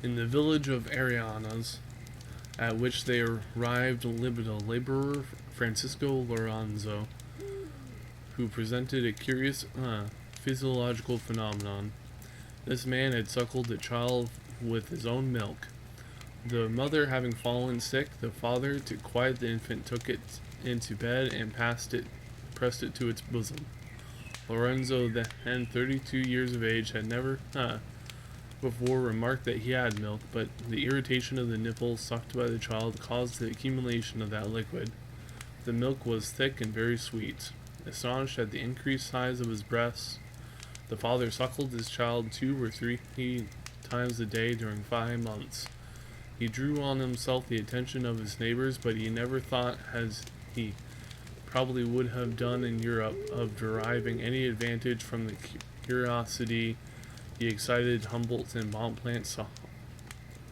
In the village of Arianas, at which they arrived, lived a laborer, Francisco Lorenzo, who presented a curious physiological phenomenon. This man had suckled a child with his own milk. The mother having fallen sick, the father, to quiet the infant, took it into bed and pressed it to its bosom. Lorenzo, then 32 years of age, had never before remarked that he had milk, but the irritation of the nipples sucked by the child caused the accumulation of that liquid. The milk was thick and very sweet. Astonished at the increased size of his breasts, the father suckled his child 2 or 3 times a day during 5 months. He drew on himself the attention of his neighbors, but he never thought, as he probably would have done in Europe, of deriving any advantage from the curiosity he excited. Humboldt and Bonpland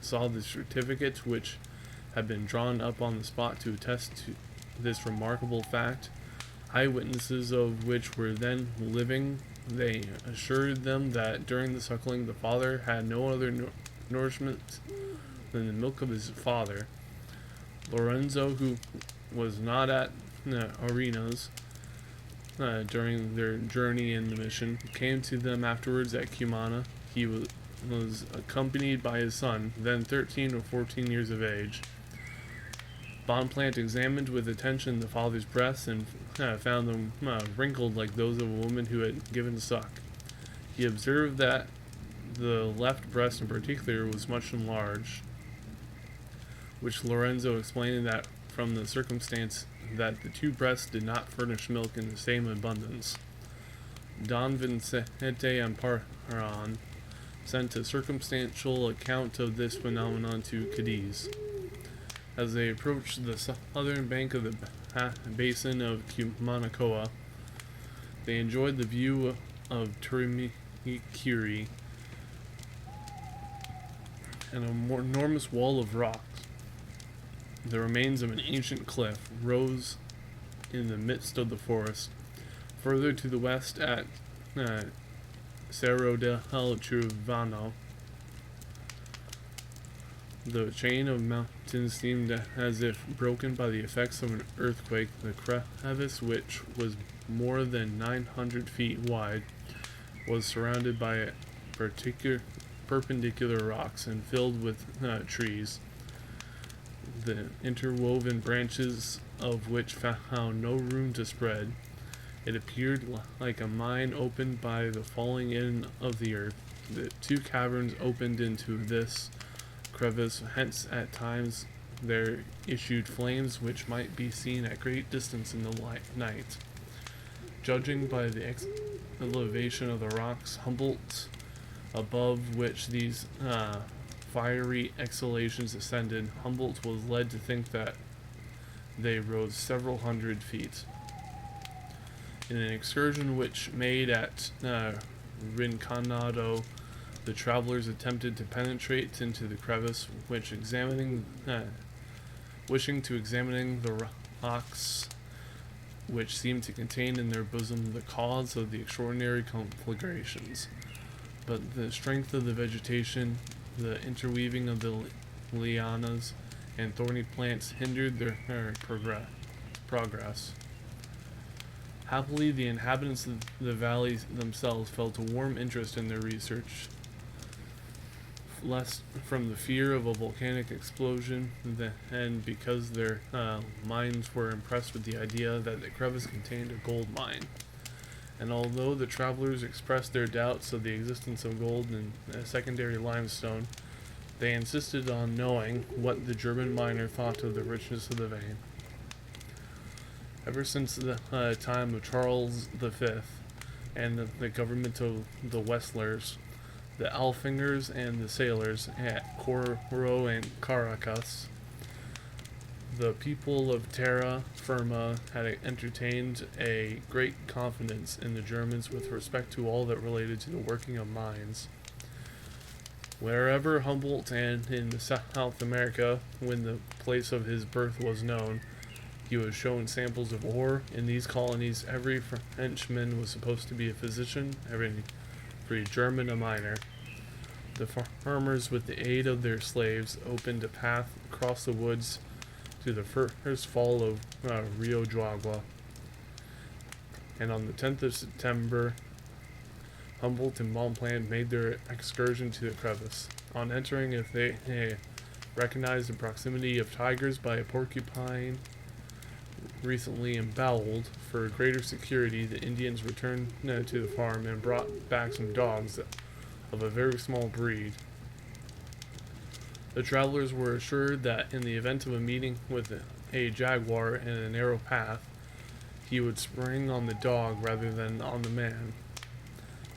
saw the certificates which had been drawn up on the spot to attest to this remarkable fact, eyewitnesses of which were then living. They assured them that during the suckling the father had no other nourishment than the milk of his father. Lorenzo, who was not at Arenas during their journey in the mission, came to them afterwards at Cumana. He was accompanied by his son, then 13 or 14 years of age. Bonpland examined with attention the father's breasts and found them wrinkled like those of a woman who had given suck. He observed that the left breast in particular was much enlarged, which Lorenzo explained that from the circumstance that the 2 breasts did not furnish milk in the same abundance. Don Vicente and Paran sent a circumstantial account of this phenomenon to Cadiz. As they approached the southern bank of the basin of Cumanacoa, they enjoyed the view of Turimiquiri, and a more enormous wall of rocks. The remains of an ancient cliff rose in the midst of the forest. Further to the west, at Cerro del Churvano, the chain of mountains seemed as if broken by the effects of an earthquake. The crevice, which was more than 900 feet wide, was surrounded by perpendicular rocks and filled with trees, the interwoven branches of which found no room to spread. It appeared like a mine opened by the falling in of the earth. The 2 caverns opened into this crevice, hence at times there issued flames which might be seen at great distance in the night. Judging by the elevation of the rocks, Humboldt, above which these fiery exhalations ascended, Humboldt was led to think that they rose several hundred feet. In an excursion which made at Rinconado, the travelers attempted to penetrate into the crevice, wishing to examine the rocks which seemed to contain in their bosom the cause of the extraordinary conflagrations. But the strength of the vegetation, the interweaving of the lianas and thorny plants hindered their progress. Happily, the inhabitants of the valleys themselves felt a warm interest in their research, less from the fear of a volcanic explosion than because their minds were impressed with the idea that the crevice contained a gold mine. And although the travelers expressed their doubts of the existence of gold in secondary limestone, they insisted on knowing what the German miner thought of the richness of the vein. Ever since the time of Charles V and the government of the Westlers, the Alfingers and the sailors at Coro and Caracas, the people of terra firma had entertained a great confidence in the Germans with respect to all that related to the working of mines. Wherever Humboldt and in South America, when the place of his birth was known, he was shown samples of ore. In these colonies, every Frenchman was supposed to be a physician, every German a miner. The farmers, with the aid of their slaves, opened a path across the woods to the first fall of Rio Juagua. And on the 10th of September, Humboldt and Bonpland made their excursion to the crevice. On entering, if they recognized the proximity of tigers by a porcupine recently emboweled, for greater security, the Indians returned to the farm and brought back some dogs of a very small breed. The travelers were assured that in the event of a meeting with a jaguar in a narrow path, he would spring on the dog rather than on the man.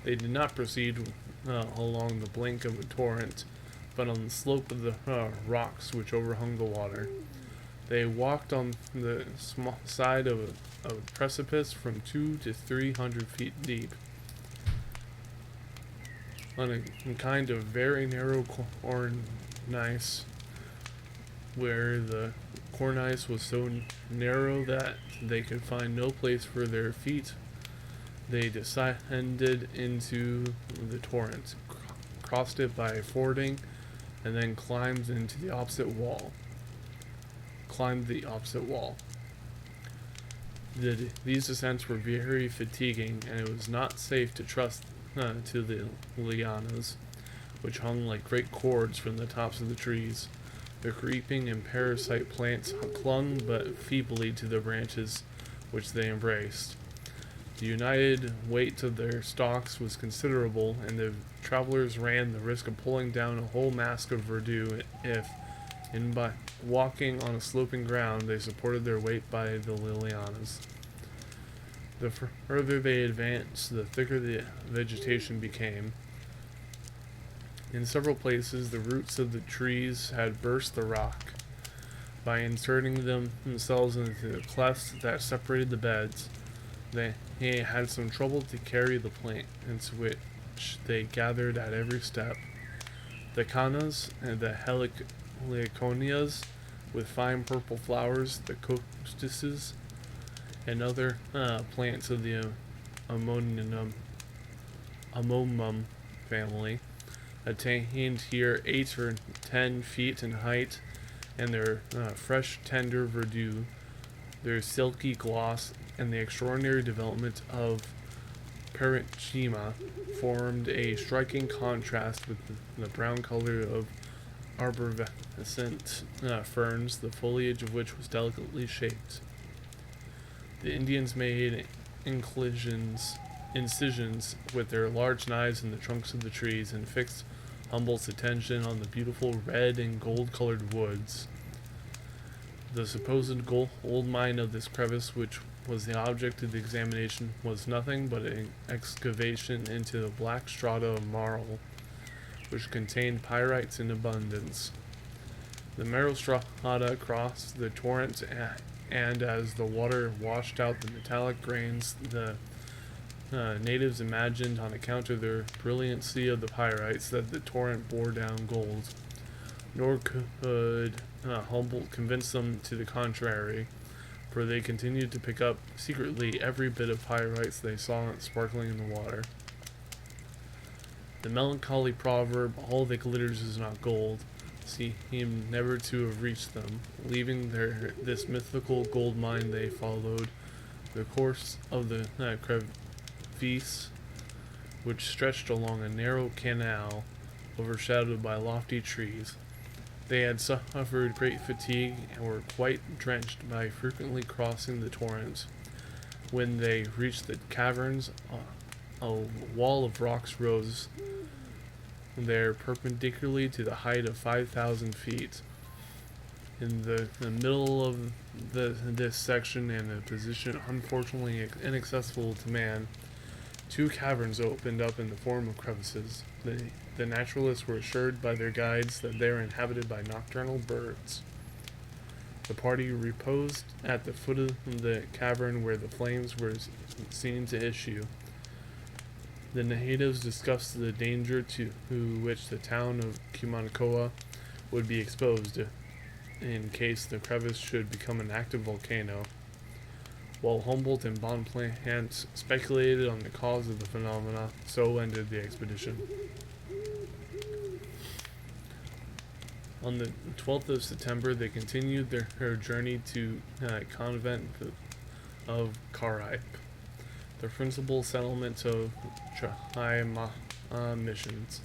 They did not proceed along the brink of a torrent, but on the slope of the rocks which overhung the water. They walked on the small side of a precipice from 200 to 300 feet deep, on a kind of very narrow cornice, where the cornice was so narrow that they could find no place for their feet. They descended into the torrent, crossed it by fording, and then climbed the opposite wall. These descents were very fatiguing, and it was not safe to trust to the lianas, which hung like great cords from the tops of the trees. The creeping and parasite plants clung but feebly to the branches which they embraced. The united weight of their stalks was considerable, and the travelers ran the risk of pulling down a whole mass of verdure if, by walking on a sloping ground, they supported their weight by the lianas. The further they advanced, the thicker the vegetation became. In several places, the roots of the trees had burst the rock by inserting themselves into the clefts that separated the beds. They had some trouble to carry the plants which they gathered at every step. The cannas and the heliconias, with fine purple flowers, the coctuses, and other plants of the ammonium family, attained here 8 or 10 feet in height, and their fresh, tender verdure, their silky gloss, and the extraordinary development of parenchyma formed a striking contrast with the brown color of arborescent ferns, the foliage of which was delicately shaped. The Indians made incisions with their large knives in the trunks of the trees, and fixed Humboldt's attention on the beautiful red and gold-colored woods. The supposed gold mine of this crevice, which was the object of the examination, was nothing but an excavation into the black strata of marl, which contained pyrites in abundance. The marl strata crossed the torrent, and as the water washed out the metallic grains, the natives imagined, on account of their brilliancy of the pyrites, that the torrent bore down gold. Nor could Humboldt convince them to the contrary, for they continued to pick up secretly every bit of pyrites they saw sparkling in the water. The melancholy proverb, "all that glitters is not gold," seemed never to have reached them. Leaving this mythical gold mine, they followed the course of the crevice, which stretched along a narrow canal overshadowed by lofty trees. They had suffered great fatigue and were quite drenched by frequently crossing the torrent. When they reached the caverns, a wall of rocks rose there perpendicularly to the height of 5,000 feet. In the middle of this section, and a position unfortunately inaccessible to man, 2 caverns opened up in the form of crevices. The naturalists were assured by their guides that they were inhabited by nocturnal birds. The party reposed at the foot of the cavern where the flames were seen to issue. The natives discussed the danger to which the town of Cumanacoa would be exposed in case the crevice should become an active volcano, while Humboldt and Bonpland speculated on the cause of the phenomena. So ended the expedition. On the 12th of September, they continued their journey to convent of Caripe, the principal settlement of Chahima missions.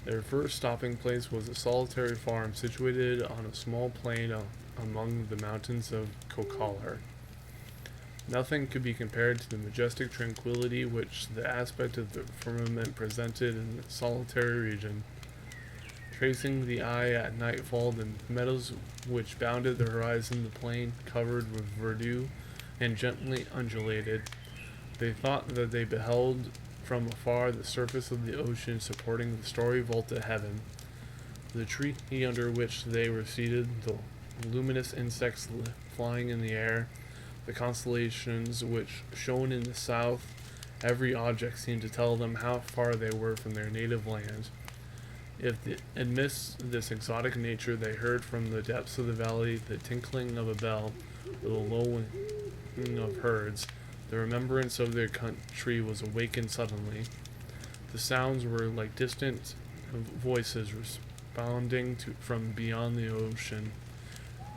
Their first stopping place was a solitary farm situated on a small plain among the mountains of Kokalar. Nothing could be compared to the majestic tranquility which the aspect of the firmament presented in the solitary region. Tracing the eye at nightfall, the meadows which bounded the horizon, the plain covered with verdure and gently undulated. They thought that they beheld from afar the surface of the ocean supporting the starry vaulted heaven. The tree under which they were seated, the luminous insects flying in the air, the constellations which shone in the south, every object seemed to tell them how far they were from their native land. Amidst this exotic nature, they heard from the depths of the valley the tinkling of a bell, the lowing of herds. The remembrance of their country was awakened suddenly. The sounds were like distant voices responding from beyond the ocean,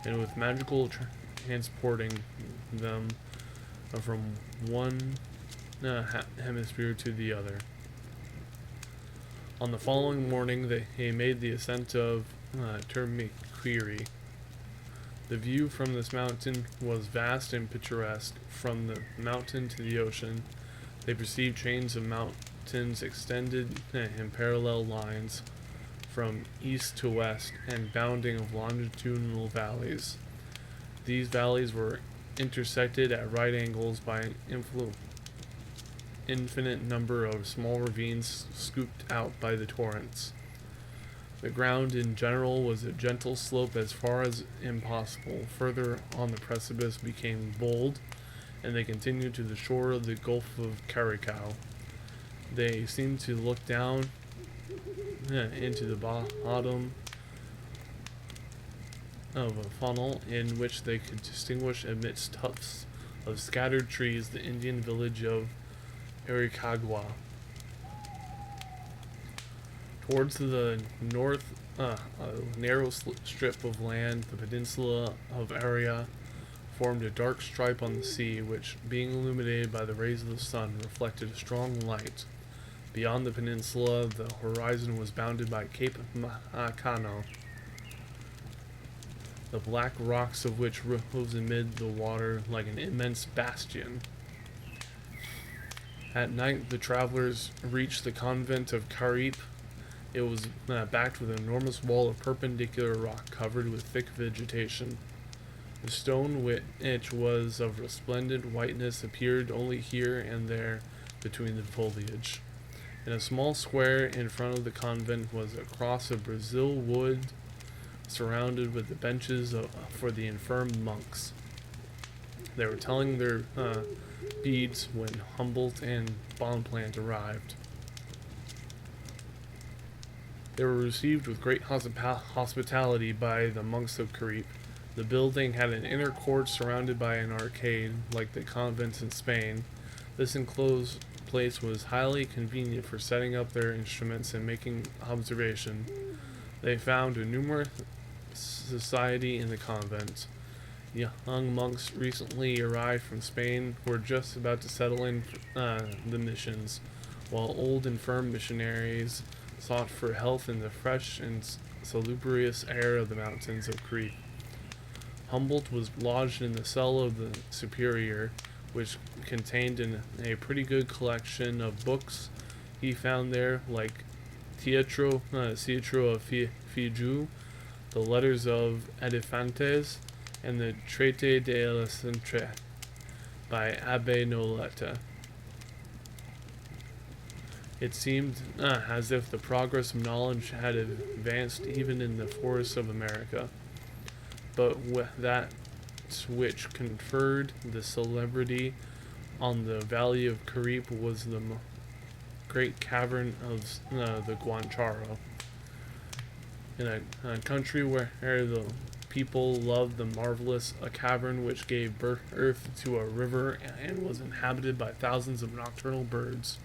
and with magical transporting them from one hemisphere to the other. On the following morning, they made the ascent of Termiquiri. The view from this mountain was vast and picturesque. From the mountain to the ocean, they perceived chains of mountains extended in parallel lines from east to west, and bounding of longitudinal valleys. These valleys were intersected at right angles by an infinite number of small ravines scooped out by the torrents. The ground in general was a gentle slope as far as impossible. Further on, the precipice became bold, and they continued to the shore of the Gulf of Caricou. They seemed to look down into the bottom of a funnel in which they could distinguish amidst tufts of scattered trees the Indian village of Aricagua. Towards the north, a narrow strip of land, the peninsula of Aria, formed a dark stripe on the sea, which, being illuminated by the rays of the sun, reflected a strong light. Beyond the peninsula, the horizon was bounded by Cape Macano, the black rocks of which rose amid the water like an immense bastion. At night, the travelers reached the convent of Caripe. It was backed with an enormous wall of perpendicular rock covered with thick vegetation. The stone, which was of resplendent whiteness, appeared only here and there between the foliage. In a small square in front of the convent was a cross of Brazil wood surrounded with the benches for the infirm monks. They were telling their beads when Humboldt and Bonpland arrived. They were received with great hospitality by the monks of Caripe. The building had an inner court surrounded by an arcade, like the convents in Spain. This enclosed place was highly convenient for setting up their instruments and making observation. They found a numerous society in the convent. Young monks recently arrived from Spain were just about to settle in the missions, while old infirm missionaries sought for health in the fresh and salubrious air of the mountains of Crete. Humboldt was lodged in the cell of the superior, which contained a pretty good collection of books. He found there, like Teatro of Fiju, the letters of Edifantes, and the Traité de la Centre by Abbé Noletta. It seemed as if the progress of knowledge had advanced even in the forests of America, but that which conferred the celebrity on the valley of Caripe was the great cavern of the Guancharo. In a country where the people loved the marvelous, a cavern which gave birth to a river and was inhabited by thousands of nocturnal birds,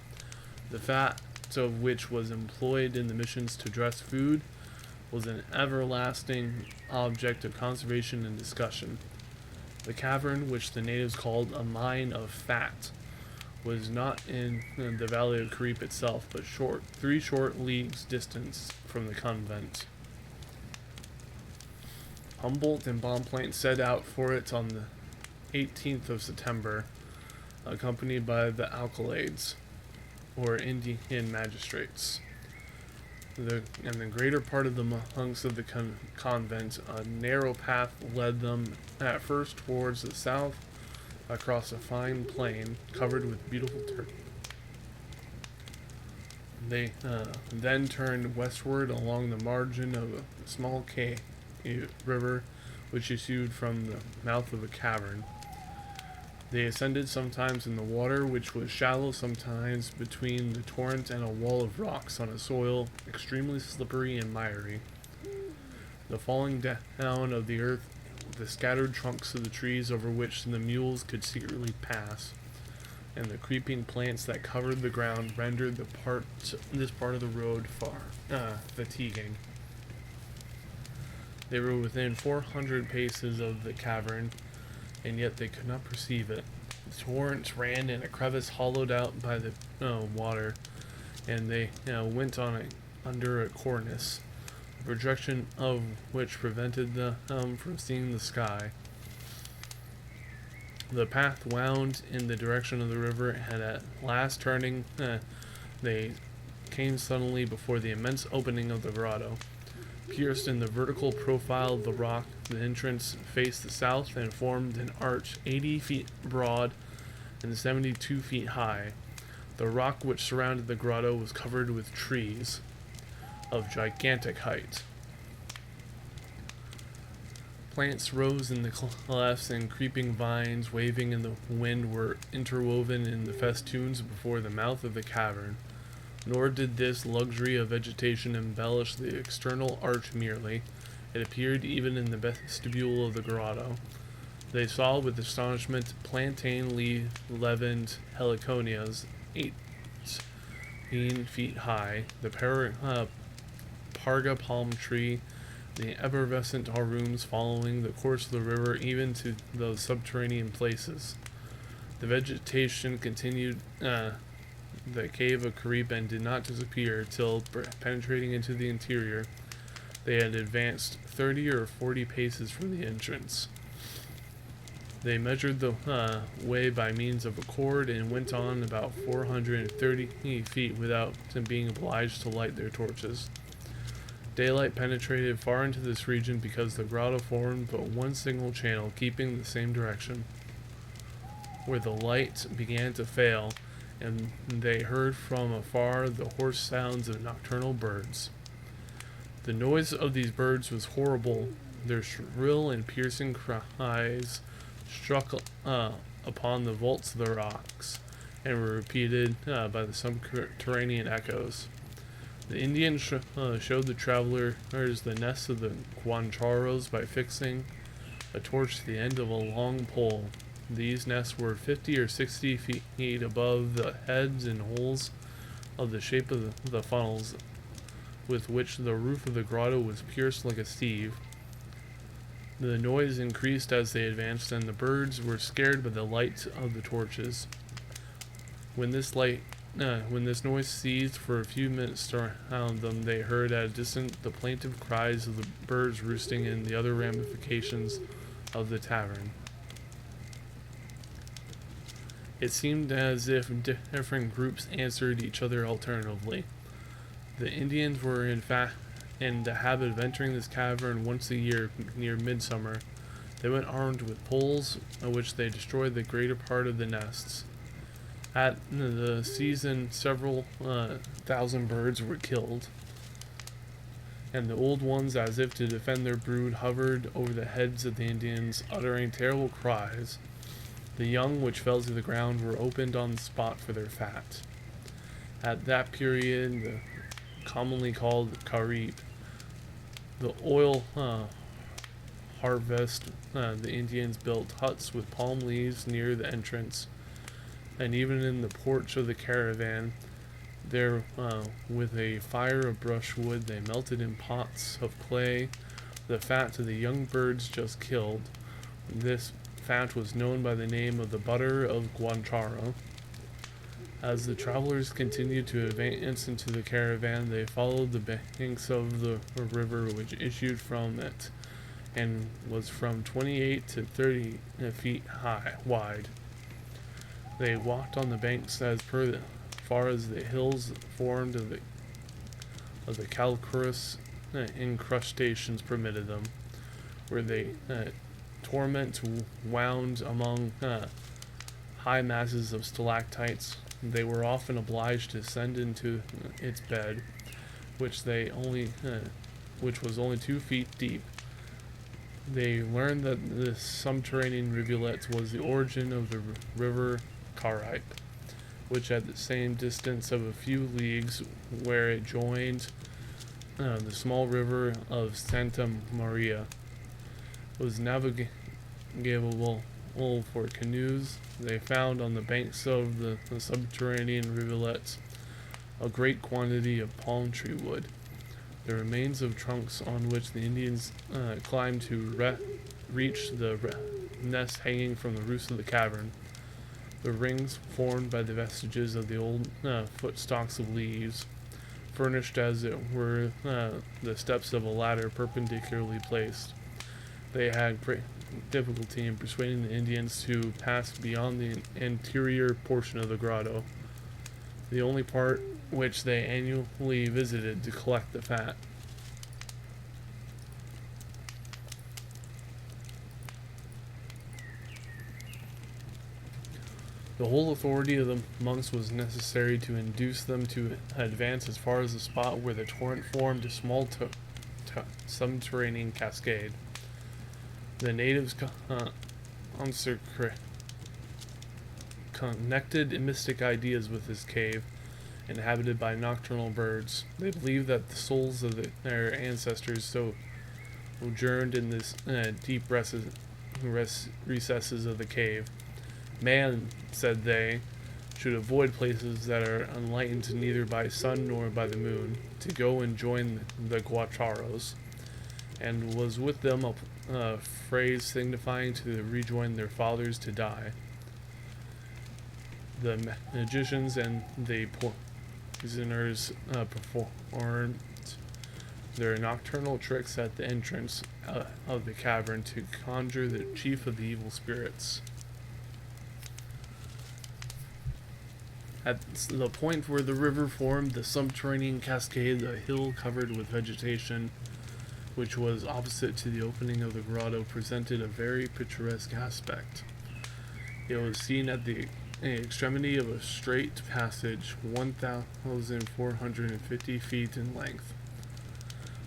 the fat of which was employed in the missions to dress food, was an everlasting object of conservation and discussion. The cavern, which the natives called a mine of fat, was not in the valley of Carib itself, but 3 short leagues distance from the convent. Humboldt and Bonpland set out for it on the 18th of September, accompanied by the alcaldes, or Indian magistrates. And the greater part of the monks of the convent, a narrow path led them at first towards the south, across a fine plain covered with beautiful turf. They then turned westward along the margin of a small river which issued from the mouth of a cavern. They ascended sometimes in the water, which was shallow, sometimes between the torrent and a wall of rocks on a soil extremely slippery and miry. The falling down of the earth, the scattered trunks of the trees over which the mules could secretly pass, and the creeping plants that covered the ground rendered this part of the road fatiguing. They were within 400 paces of the cavern, and yet they could not perceive it. The torrent ran in a crevice hollowed out by the water, and they went under a cornice, the projection of which prevented them from seeing the sky. The path wound in the direction of the river, and at last turning, they came suddenly before the immense opening of the grotto. Pierced in the vertical profile of the rock, the entrance faced the south and formed an arch 80 feet broad and 72 feet high. The rock which surrounded the grotto was covered with trees of gigantic height. Plants rose in the clefts, and creeping vines waving in the wind were interwoven in the festoons before the mouth of the cavern. Nor did this luxury of vegetation embellish the external arch merely. It appeared even in the vestibule of the grotto. They saw with astonishment plantain-leavened heliconias 18 feet high, the parga palm tree, the effervescent arums following the course of the river even to those subterranean places. The vegetation continued the cave of Carib and did not disappear till, penetrating into the interior, they had advanced 30 or 40 paces from the entrance. They measured the way by means of a cord and went on about 430 feet without being obliged to light their torches. Daylight penetrated far into this region because the grotto formed but one single channel, keeping the same direction. Where the light began to fail, and they heard from afar the hoarse sounds of nocturnal birds. The noise of these birds was horrible. Their shrill and piercing cries struck upon the vaults of the rocks, and were repeated by the subterranean echoes. The Indians showed the travelers the nests of the guancharos by fixing a torch to the end of a long pole. These nests were 50 or 60 feet above the heads and holes of the shape of the funnels with which the roof of the grotto was pierced like a sieve. The noise increased as they advanced, and the birds were scared by the light of the torches. When this noise ceased for a few minutes around them, they heard at a distance the plaintive cries of the birds roosting in the other ramifications of the tavern. It seemed as if different groups answered each other alternatively. The Indians were in fact in the habit of entering this cavern once a year near midsummer. They went armed with poles, at which they destroyed the greater part of the nests. At the season, several thousand birds were killed, and the old ones, as if to defend their brood, hovered over the heads of the Indians, uttering terrible cries. The young, which fell to the ground, were opened on the spot for their fat. At that period, commonly called Carib, the oil harvest, the Indians built huts with palm leaves near the entrance, and even in the porch of the caravan. There, with a fire of brushwood, they melted in pots of clay the fat of the young birds just killed. This fat was known by the name of the butter of Guancharo. As the travelers continued to advance into the caravan, they followed the banks of the river which issued from it and was from 28 to 30 feet wide. They walked on the banks as far as the hills formed of the calcareous incrustations permitted them, where they torment wound among high masses of stalactites. They were often obliged to descend into its bed, which was only 2 feet deep. They learned that this subterranean rivulet was the origin of the river Caripe, which at the same distance of a few leagues where it joined the small river of Santa Maria was navigable for canoes. They found on the banks of the subterranean rivulets a great quantity of palm tree wood, the remains of trunks on which the Indians climbed to reach the nest hanging from the roofs of the cavern. The rings formed by the vestiges of the old footstalks of leaves, furnished as it were the steps of a ladder perpendicularly placed. They had great difficulty in persuading the Indians to pass beyond the interior portion of the grotto, the only part which they annually visited to collect the fat. The whole authority of the monks was necessary to induce them to advance as far as the spot where the torrent formed a small subterranean cascade. The natives connected mystic ideas with this cave, inhabited by nocturnal birds. They believed that the souls of their ancestors sojourned in this deep recesses of the cave. Man, said they, should avoid places that are enlightened neither by sun nor by the moon, to go and join the Guacharos, and was with them a phrase signifying to rejoin their fathers to die. The magicians and the poisoners performed their nocturnal tricks at the entrance of the cavern to conjure the chief of the evil spirits. At the point where the river formed the subterranean cascade, a hill covered with vegetation, which was opposite to the opening of the grotto, presented a very picturesque aspect. It was seen at the extremity of a straight passage 1,450 feet in length.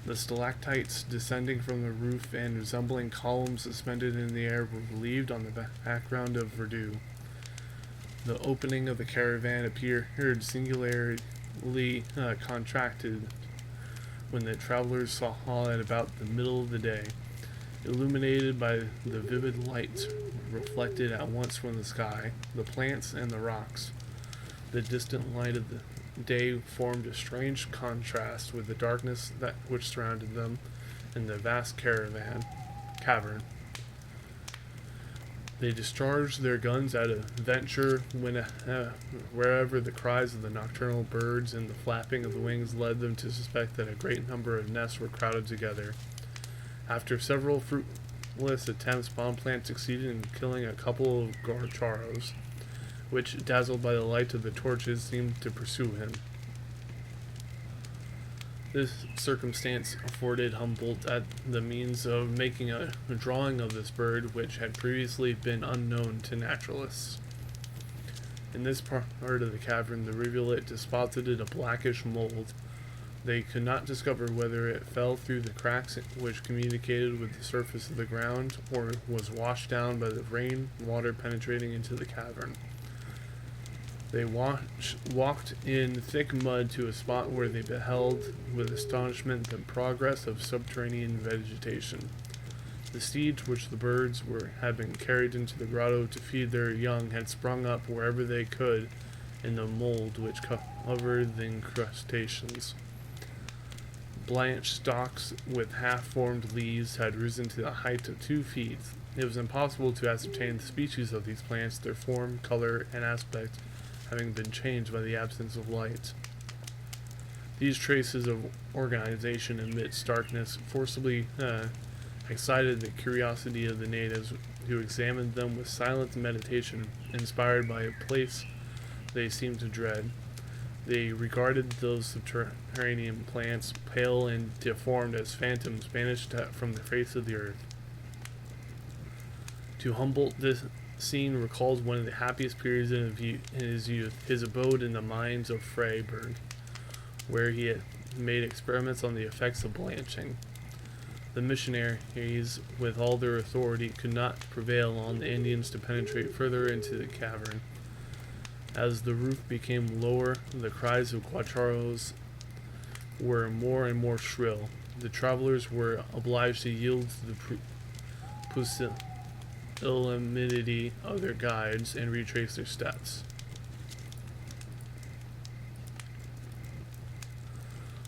The stalactites descending from the roof and resembling columns suspended in the air were relieved on the background of verdure. The opening of the caravan appeared singularly contracted when the travelers saw it about the middle of the day, illuminated by the vivid light reflected at once from the sky, the plants, and the rocks. The distant light of the day formed a strange contrast with the darkness which surrounded them in the vast cavern. They discharged their guns at a venture wherever the cries of the nocturnal birds and the flapping of the wings led them to suspect that a great number of nests were crowded together. After several fruitless attempts, Bonpland succeeded in killing a couple of Guacharos, which, dazzled by the light of the torches, seemed to pursue him. This circumstance afforded Humboldt the means of making a drawing of this bird, which had previously been unknown to naturalists. In this part of the cavern, the rivulet deposited a blackish mold. They could not discover whether it fell through the cracks which communicated with the surface of the ground, or was washed down by the rain water penetrating into the cavern. They walked in thick mud to a spot where they beheld with astonishment the progress of subterranean vegetation. The seeds which the birds had been carried into the grotto to feed their young had sprung up wherever they could in the mold which other than crustaceans. Blanched stalks with half-formed leaves had risen to the height of 2 feet. It was impossible to ascertain the species of these plants, their form, color, and aspect having been changed by the absence of light. These traces of organization amidst darkness forcibly excited the curiosity of the natives, who examined them with silent meditation, inspired by a place they seemed to dread. They regarded those subterranean plants, pale and deformed as phantoms banished from the face of the earth. To Humboldt, this scene recalls one of the happiest periods in his youth, his abode in the mines of Freiburg, where he had made experiments on the effects of blanching. The missionaries, with all their authority, could not prevail on the Indians to penetrate further into the cavern. As the roof became lower, the cries of guacharos were more and more shrill. The travelers were obliged to yield to the pusillanimity of their guides and retrace their steps.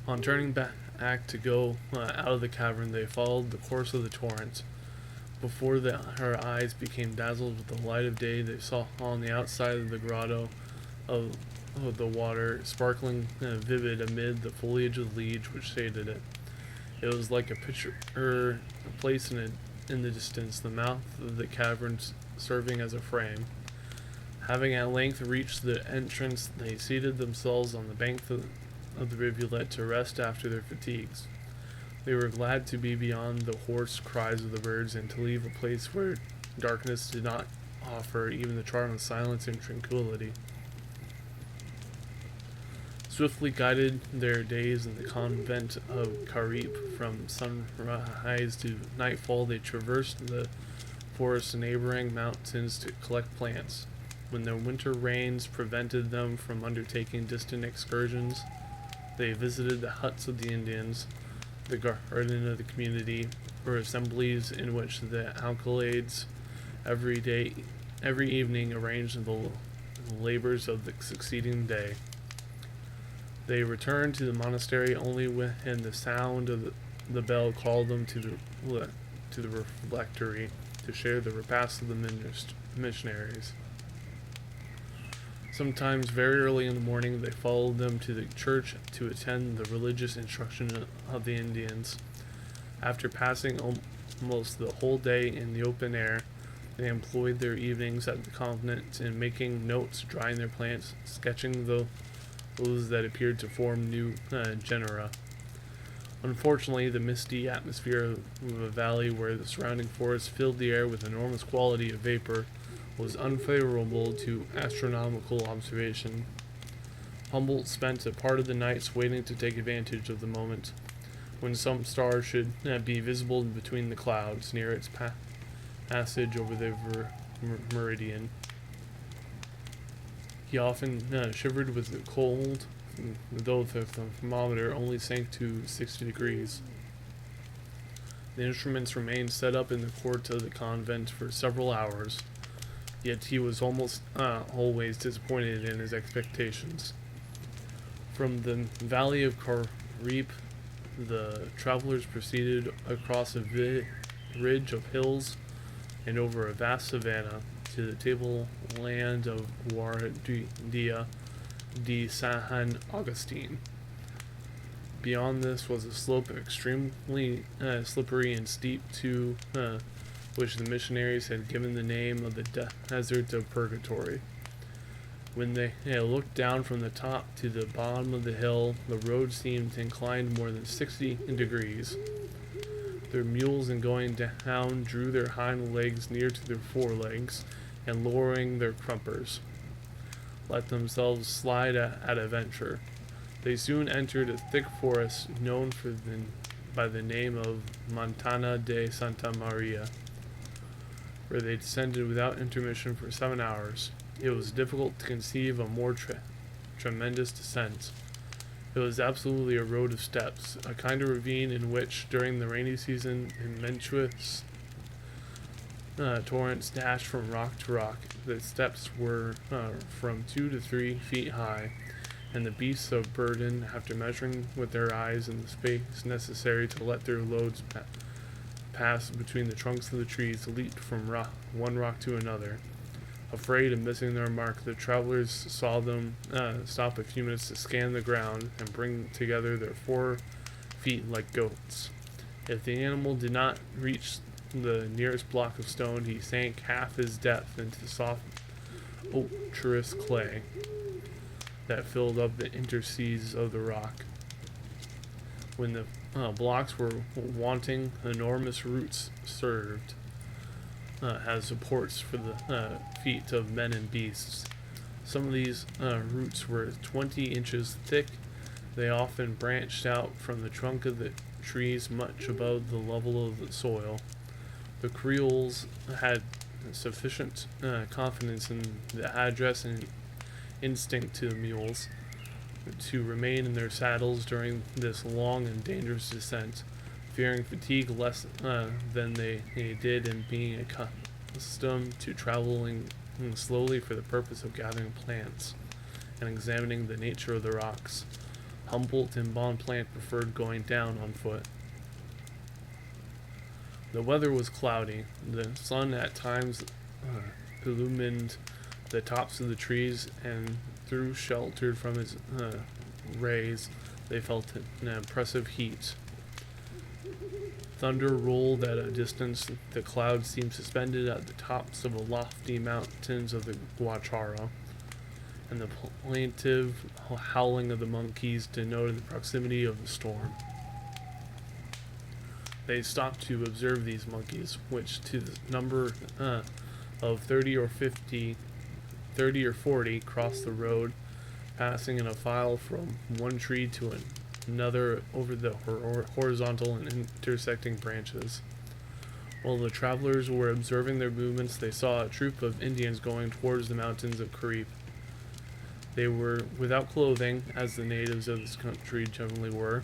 On turning back to go out of the cavern, they followed the course of the torrent. Before her eyes became dazzled with the light of day, they saw on the outside of the grotto of the water, sparkling vivid amid the foliage of leaves which shaded it. It was like a picture placed in the distance, the mouth of the cavern serving as a frame. Having at length reached the entrance, they seated themselves on the bank of the rivulet to rest after their fatigues. They were glad to be beyond the hoarse cries of the birds and to leave a place where darkness did not offer even the charm of silence and tranquility. Swiftly guided their days in the convent of Carip. From sunrise to nightfall, they traversed the forests and neighboring mountains to collect plants. When the winter rains prevented them from undertaking distant excursions, they visited the huts of the Indians, the garden of the community, or assemblies in which the alcaldes every evening arranged the labors of the succeeding day. They returned to the monastery only when the sound of the bell called them to the refectory to share the repast of the missionaries. Sometimes very early in the morning they followed them to the church to attend the religious instruction of the Indians. After passing almost the whole day in the open air, they employed their evenings at the convent in making notes, drying their plants, sketching those that appeared to form new genera. Unfortunately, the misty atmosphere of a valley where the surrounding forest filled the air with enormous quantity of vapor was unfavorable to astronomical observation. Humboldt spent a part of the nights waiting to take advantage of the moment when some star should be visible between the clouds near its passage over the meridian. He often shivered with the cold, though the thermometer only sank to 60 degrees. The instruments remained set up in the court of the convent for several hours, yet he was almost always disappointed in his expectations. From the valley of Carip, the travelers proceeded across a ridge of hills and over a vast savanna to the tableland of Guardia de San Agustin. Beyond this was a slope extremely slippery and steep to which the missionaries had given the name of the Desert of Purgatory. When they looked down from the top to the bottom of the hill, the road seemed inclined more than 60 degrees. Their mules, in going down, drew their hind legs near to their forelegs, and lowering their crumpers, let themselves slide at a venture. They soon entered a thick forest known by the name of Montana de Santa Maria, where they descended without intermission for 7 hours. It was difficult to conceive a more tremendous descent. It was absolutely a road of steps, a kind of ravine in which, during the rainy season, impetuous torrents dashed from rock to rock. The steps were from 2 to 3 feet high, and the beasts of burden, after measuring with their eyes in the space necessary to let their loads pass between the trunks of the trees, leaped from one rock to another. Afraid of missing their mark, the travelers saw them stop a few minutes to scan the ground and bring together their 4 feet like goats. If the animal did not reach the nearest block of stone, he sank half his depth into the soft ochreous clay that filled up the interstices of the rock. When the blocks were wanting, enormous roots served as supports for the feet of men and beasts. Some of these roots were 20 inches thick. They often branched out from the trunk of the trees much above the level of the soil. The Creoles had sufficient confidence in the address and instinct to the mules to remain in their saddles during this long and dangerous descent, fearing fatigue less than they did, and being accustomed to traveling slowly for the purpose of gathering plants and examining the nature of the rocks. Humboldt and Bonpland preferred going down on foot. The weather was cloudy. The sun at times illumined the tops of the trees, and though sheltered from its rays, they felt an oppressive heat. Thunder rolled at a distance. The clouds seemed suspended at the tops of the lofty mountains of the Guacharo, and the plaintive howling of the monkeys denoted the proximity of the storm. They stopped to observe these monkeys, which to the number of 30 or 40 crossed the road, passing in a file from one tree to another over the horizontal and intersecting branches. While the travelers were observing their movements, they saw a troop of Indians going towards the mountains of Caripe. They were without clothing, as the natives of this country generally were.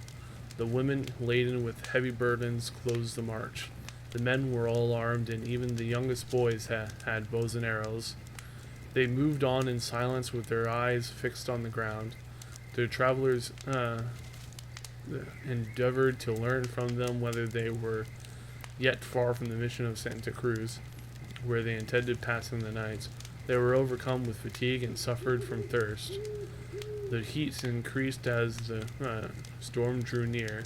The women, laden with heavy burdens, closed the march. The men were all armed, and even the youngest boys had bows and arrows. They moved on in silence with their eyes fixed on the ground. The travelers endeavored to learn from them whether they were yet far from the mission of Santa Cruz, where they intended passing the night. They were overcome with fatigue and suffered from thirst. The heat increased as the storm drew near,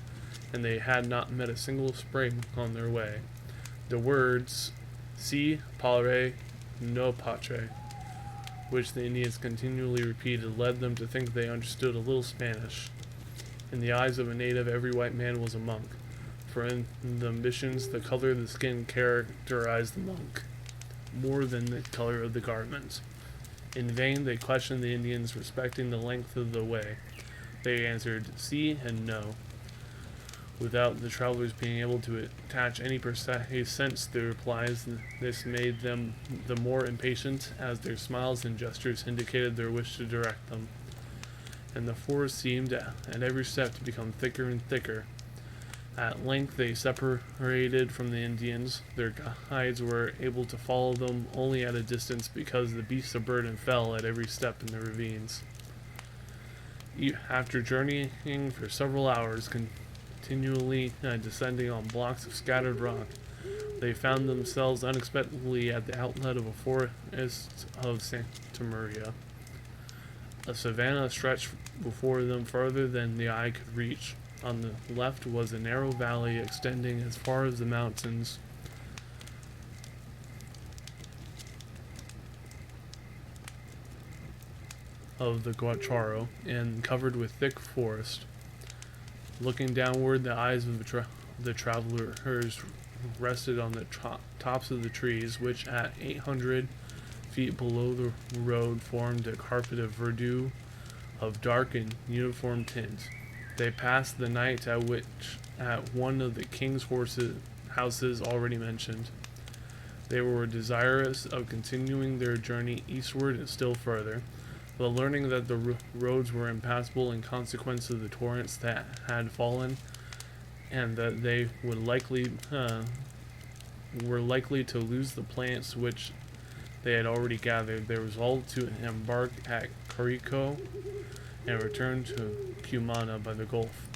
and they had not met a single spring on their way. The words "Si pare no patre," which the Indians continually repeated, led them to think they understood a little Spanish. In the eyes of a native, every white man was a monk, for in the missions the color of the skin characterized the monk more than the color of the garments. In vain they questioned the Indians respecting the length of the way. They answered "si" and "no," without the travelers being able to attach any precise sense to their replies. This made them the more impatient, as their smiles and gestures indicated their wish to direct them, and the forest seemed at every step to become thicker and thicker. At length they separated from the Indians. Their guides were able to follow them only at a distance, because the beasts of burden fell at every step in the ravines. After journeying for several hours, continually descending on blocks of scattered rock, they found themselves unexpectedly at the outlet of a forest of Santa Maria. A savanna stretched before them farther than the eye could reach. On the left was a narrow valley extending as far as the mountains. Of the Guacharo, and covered with thick forest. Looking downward, the eyes of the travelers rested on the tops of the trees, which at 800 feet below the road formed a carpet of verdure of dark and uniform tint. They passed the night at one of the king's houses already mentioned. They were desirous of continuing their journey eastward and still further, but learning that the roads were impassable in consequence of the torrents that had fallen, and that they were likely to lose the plants which they had already gathered, they resolved to embark at Carico and returned to Cumana by the Gulf,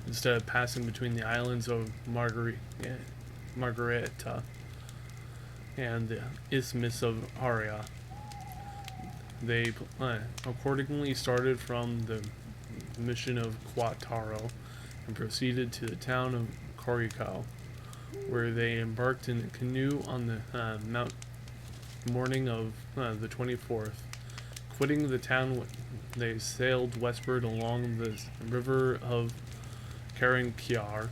instead of passing between the islands of Margareta and the Isthmus of Aria. They accordingly started from the mission of Quataro and proceeded to the town of Coricao, where they embarked in a canoe on the morning of the 24th. Quitting the town, they sailed westward along the river of Caranquiar,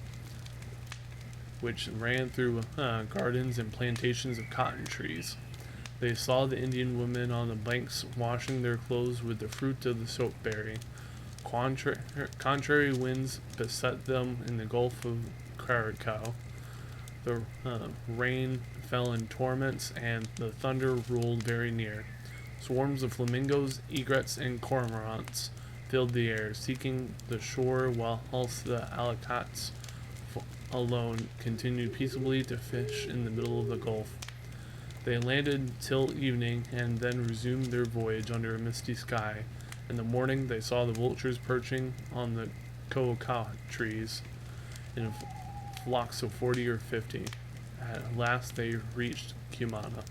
which ran through gardens and plantations of cotton trees. They saw the Indian women on the banks washing their clothes with the fruit of the soapberry. Contrary winds beset them in the Gulf of Caracao. The rain fell in torrents, and the thunder rolled very near. Swarms of flamingos, egrets, and cormorants filled the air, seeking the shore, whilst the Alacats alone continued peaceably to fish in the middle of the Gulf. They landed till evening, and then resumed their voyage under a misty sky. In the morning they saw the vultures perching on the cocoa trees in flocks of 40 or 50. At last they reached Cumana.